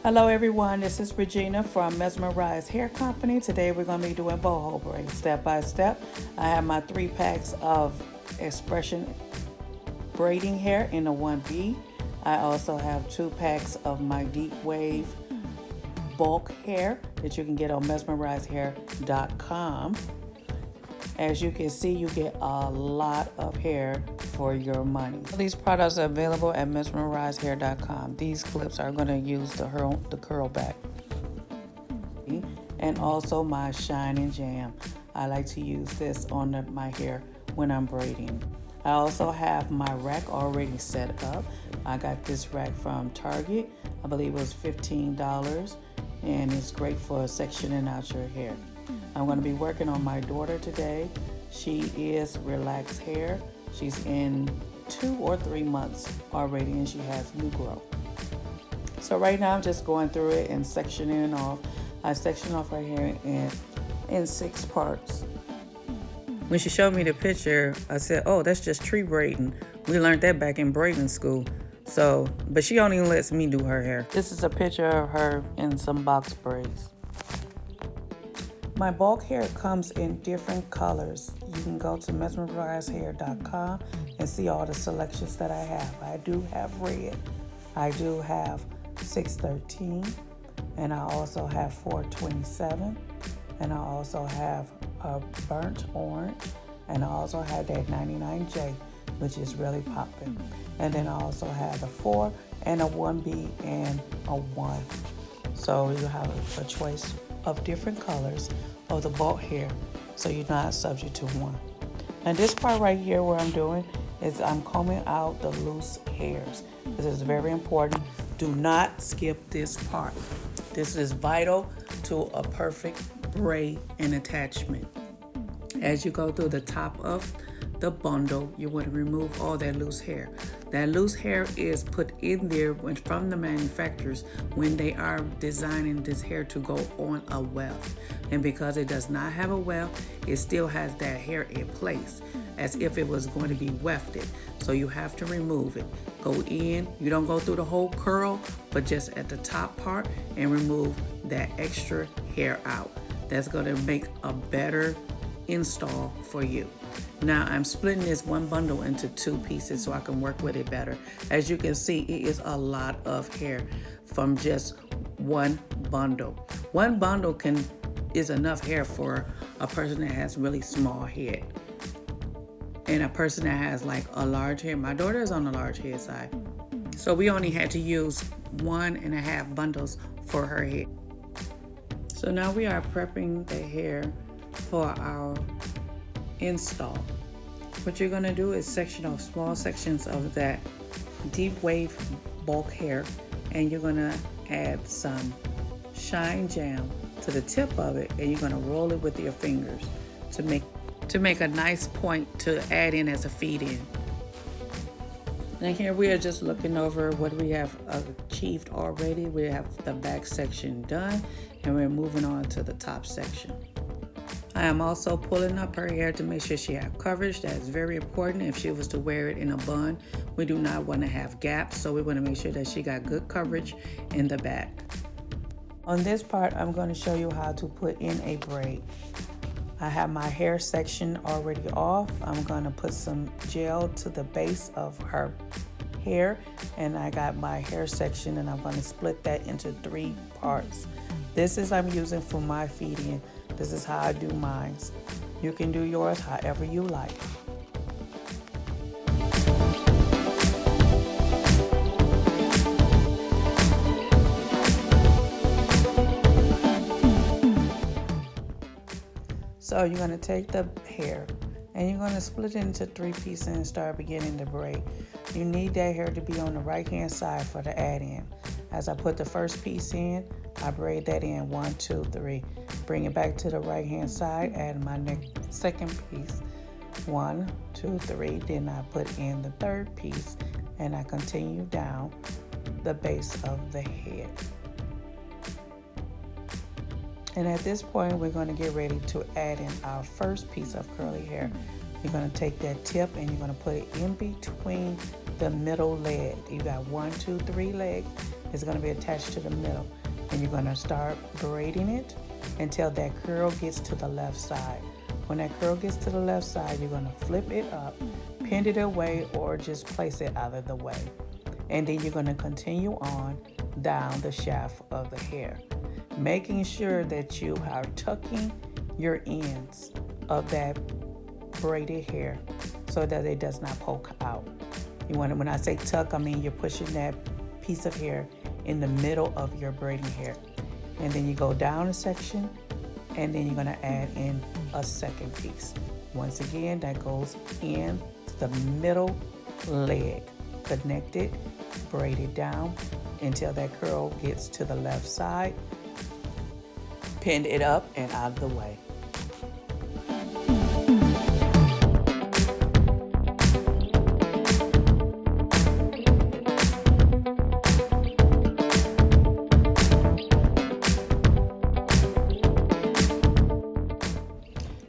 Hello everyone, this is Regina from Mesmerized Hair Company. Today we're going to be doing boho braids step by step. I have my 3 packs of expression braiding hair in a 1B. I also have 2 packs of my deep wave bulk hair that you can get on mesmerizedhair.com. As you can see, you get a lot of hair for your money. These products are available at mesmerizedhair.com. These clips are going to use the curl back. And also my shine and jam. I like to use this on my hair when I'm braiding. I also have my rack already set up. I got this rack from Target. I believe it was $15, and it's great for sectioning out your hair. I'm going to be working on my daughter today. She is relaxed hair. She's in 2 or 3 months already, and she has new growth. So right now I'm just going through it and sectioning off. I section off her hair in 6 parts. When she showed me the picture, I said, oh, that's just tree braiding. We learned that back in braiding school. But she only lets me do her hair. This is a picture of her in some box braids. My bulk hair comes in different colors. You can go to mesmerizedhair.com and see all the selections that I have. I do have red, I do have 613, and I also have 427, and I also have a burnt orange, and I also have that 99J, which is really popping. And then I also have a 4 and a 1B and a 1. So you have a choice of different colors of the bulk hair, so you're not subject to one. And this part right here, what I'm doing is I'm combing out the loose hairs. This is very important. Do not skip this part. This is vital to a perfect braid and attachment. As you go through the top of the bundle, you want to remove all that loose hair. That loose hair is put in there from the manufacturers when they are designing this hair to go on a weft. And because it does not have a weft, it still has that hair in place as if it was going to be wefted. So you have to remove it. Go in, you don't go through the whole curl, but just at the top part and remove that extra hair out. That's going to make a better install for you. Now I'm splitting this one bundle into 2 pieces so I can work with it better. As you can see, it is a lot of hair from just one bundle. One bundle is enough hair for a person that has really small head. And a person that has like a large hair. My daughter is on the large head side. So we only had to use 1.5 bundles for her hair. So now we are prepping the hair for our install. What you're going to do is section off small sections of that deep wave bulk hair, and you're going to add some shine jam to the tip of it, and you're going to roll it with your fingers to make a nice point to add in as a feed in. And here we are just looking over what we have achieved already. We have the back section done, and we're moving on to the top section. I am also pulling up her hair to make sure she has coverage. That is very important. If she was to wear it in a bun, we do not want to have gaps, so we want to make sure that she got good coverage in the back. On this part, I'm going to show you how to put in a braid. I have my hair section already off. I'm going to put some gel to the base of her hair, and I got my hair section, and I'm going to split that into 3 parts. This is I'm using for my feed-in. This is how I do mine. You can do yours however you like. So you're going to take the hair and you're going to split it into 3 pieces and start beginning to braid. You need that hair to be on the right hand side for the add-in. As I put the first piece in, I braid that in 1, 2, 3. Bring it back to the right hand side, add my second piece, 1, 2, 3. Then I put in the third piece and I continue down the base of the head. And at this point, we're going to get ready to add in our first piece of curly hair. You're going to take that tip and you're going to put it in between the middle leg. You got 1, 2, 3 legs, is going to be attached to the middle. And you're going to start braiding it until that curl gets to the left side. When that curl gets to the left side, you're going to flip it up, pin it away, or just place it out of the way. And then you're going to continue on down the shaft of the hair, making sure that you are tucking your ends of that braided hair so that it does not poke out. You want to, when I say tuck, I mean you're pushing that piece of hair in the middle of your braiding hair. And then you go down a section, and then you're going to add in a second piece. Once again, that goes in the middle leg, connected, braided down until that curl gets to the left side, pinned it up and out of the way.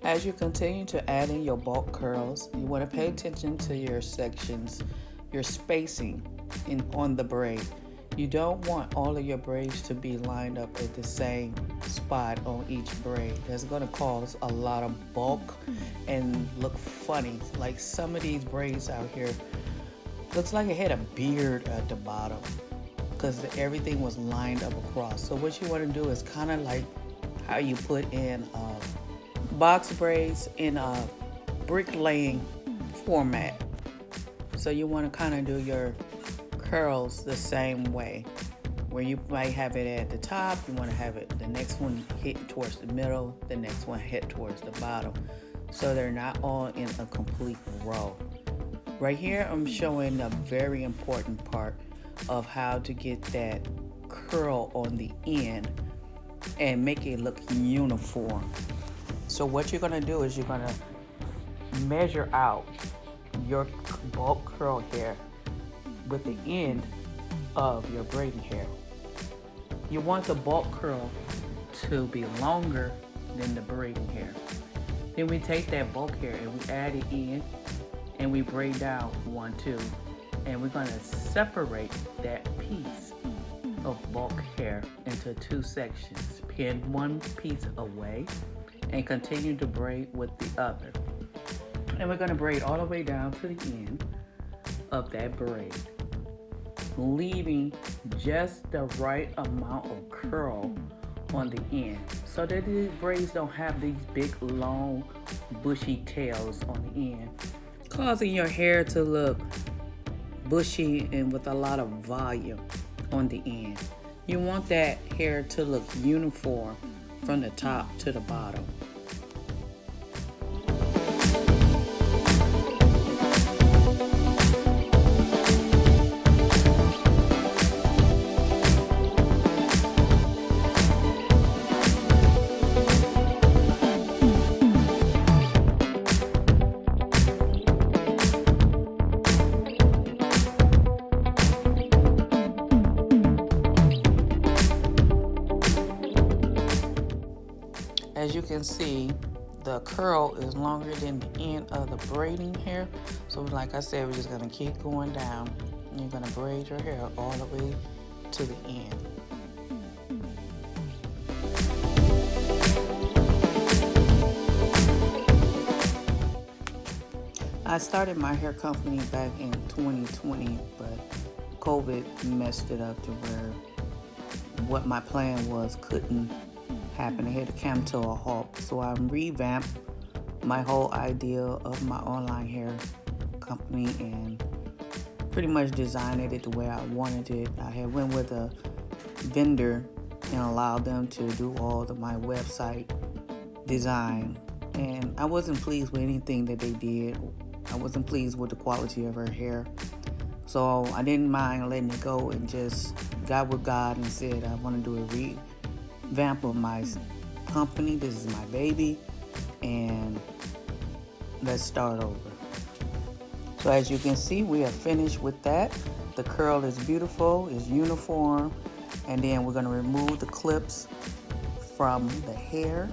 As you continue to add in your bulk curls, you want to pay attention to your sections, your spacing on the braid. You don't want all of your braids to be lined up at the same spot on each braid. That's going to cause a lot of bulk and look funny. Like some of these braids out here, looks like it had a beard at the bottom because everything was lined up across. So what you want to do is kind of like how you put in box braids in a bricklaying format. So you want to kind of do your curls the same way, where you might have it at the top, you want to have it the next one hit towards the middle, the next one hit towards the bottom, so they're not all in a complete row. Right here I'm showing a very important part of how to get that curl on the end and make it look uniform. So what you're going to do is you're going to measure out your bulk curl hair with the end of your braiding hair. You want the bulk curl to be longer than the braiding hair. Then we take that bulk hair and we add it in and we braid down 1, 2, and we're going to separate that piece of bulk hair into 2 sections. Pin one piece away and continue to braid with the other. And we're going to braid all the way down to the end of that braid, leaving just the right amount of curl on the end so that these braids don't have these big long bushy tails on the end, causing your hair to look bushy and with a lot of volume on the end. You want that hair to look uniform from the top to the bottom. As you can see, the curl is longer than the end of the braiding hair. So like I said, we're just gonna keep going down. And you're gonna braid your hair all the way to the end. I started my hair company back in 2020, but COVID messed it up to where what my plan was couldn't happen. It had to come to a halt. So I revamped my whole idea of my online hair company and pretty much designed it the way I wanted it. I had went with a vendor and allowed them to do all of my website design. And I wasn't pleased with anything that they did. I wasn't pleased with the quality of her hair. So I didn't mind letting it go and just got with God and said, I want to do a revamp of my company. This is my baby, and let's start over. So as you can see, we are finished with that. The curl is beautiful, is uniform, and then we're going to remove the clips from the hair,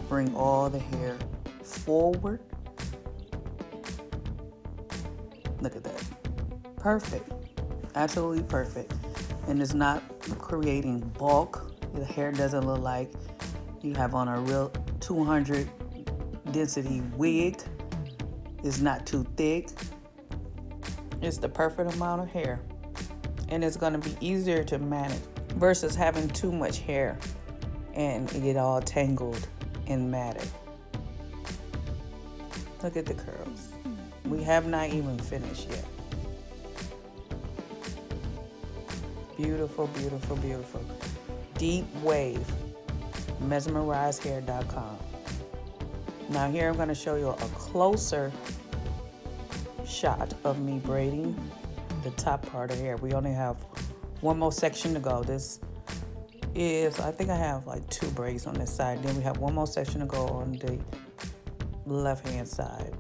bring all the hair forward. Look at that. Perfect. Absolutely perfect. and it's not creating bulk. The hair doesn't look like you have on a real 200 density wig. It's not too thick. It's the perfect amount of hair, and it's going to be easier to manage versus having too much hair and it get all tangled and matted. Look at the curls. We have not even finished yet. Beautiful, beautiful, beautiful. Deep wave, mesmerizedhair.com. Now here I'm going to show you a closer shot of me braiding the top part of hair. We only have one more section to go. This is, I think I have like 2 braids on this side. Then we have one more section to go on the left hand side.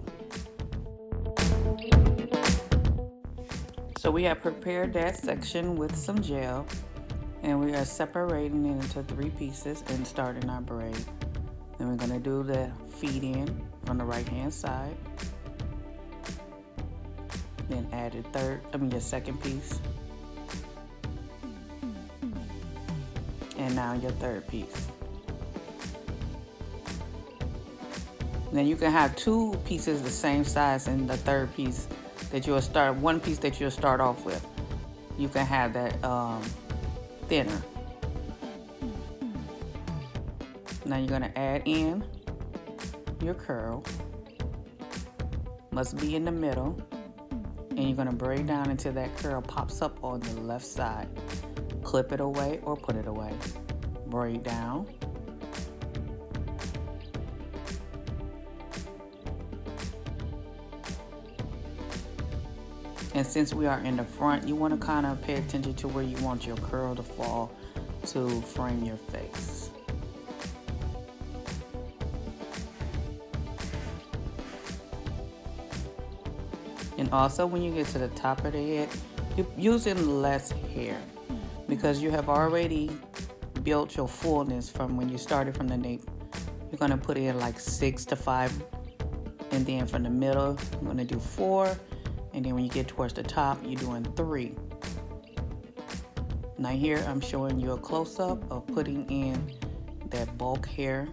So we have prepared that section with some gel, and we are separating it into 3 pieces and starting our braid. Then we're going to do the feed in on the right hand side. Then add your second piece. And now your third piece. Then you can have 2 pieces the same size in the third piece that you'll start, one piece that you'll start off with. You can have that thinner. Now you're gonna add in your curl. Must be in the middle. And you're gonna braid down until that curl pops up on the left side. Clip it away or put it away. Braid down. And since we are in the front, you want to kind of pay attention to where you want your curl to fall to frame your face. And also when you get to the top of the head, you're using less hair because you have already built your fullness from when you started from the nape. You're going to put in like 6 to 5, and then from the middle you're going to do 4, and then when you get towards the top you're doing 3. Now here I'm showing you a close-up of putting in that bulk hair.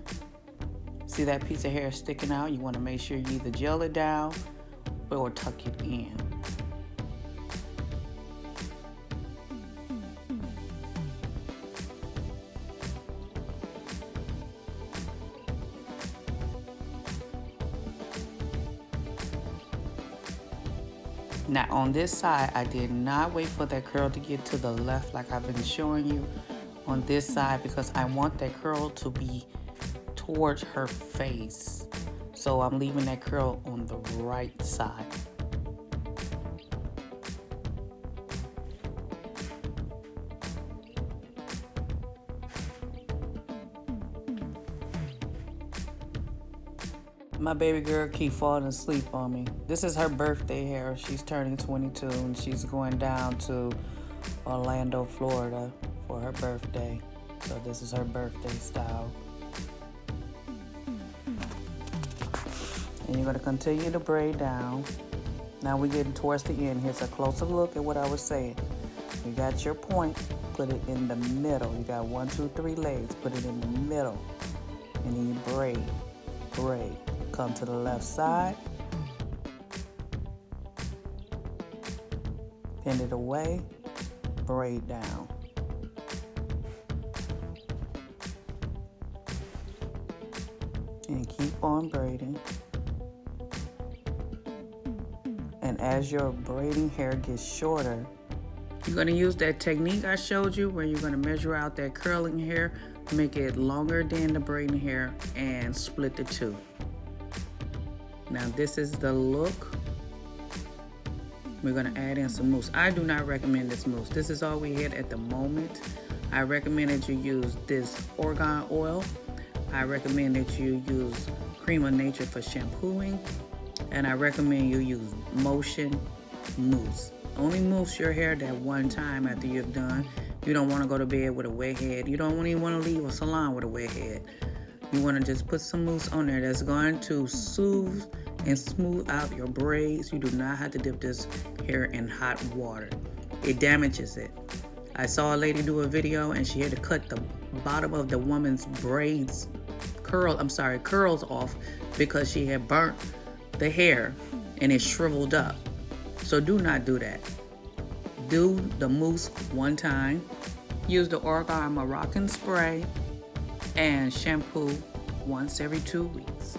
See that piece of hair sticking out? You want to make sure you either gel it down or tuck it in. Now on this side, I did not wait for that curl to get to the left like I've been showing you on this side because I want that curl to be towards her face. So I'm leaving that curl on the right side. My baby girl keep falling asleep on me. This is her birthday hair. She's turning 22 and she's going down to Orlando, Florida for her birthday. So this is her birthday style. And you're gonna continue to braid down. Now we're getting towards the end. Here's a closer look at what I was saying. You got your point, put it in the middle. You got 1, 2, 3 legs, put it in the middle. And then you braid, braid. Come to the left side, pin it away, braid down. And keep on braiding. And as your braiding hair gets shorter, you're going to use that technique I showed you where you're going to measure out that curling hair, make it longer than the braiding hair, and split the 2. Now this is the look. We're gonna add in some mousse. I do not recommend this mousse. This is all we had at the moment. I recommend that you use this argan oil. I recommend that you use Cream of Nature for shampooing. And I recommend you use Motion Mousse. Only mousse your hair that one time after you've done. You don't wanna go to bed with a wet head. You don't even wanna leave a salon with a wet head. You want to just put some mousse on there that's going to soothe and smooth out your braids. You do not have to dip this hair in hot water. It damages it. I saw a lady do a video and she had to cut the bottom of the woman's braids, curls off because she had burnt the hair and it shriveled up. So do not do that. Do the mousse one time. Use the argan Moroccan spray and shampoo once every 2 weeks.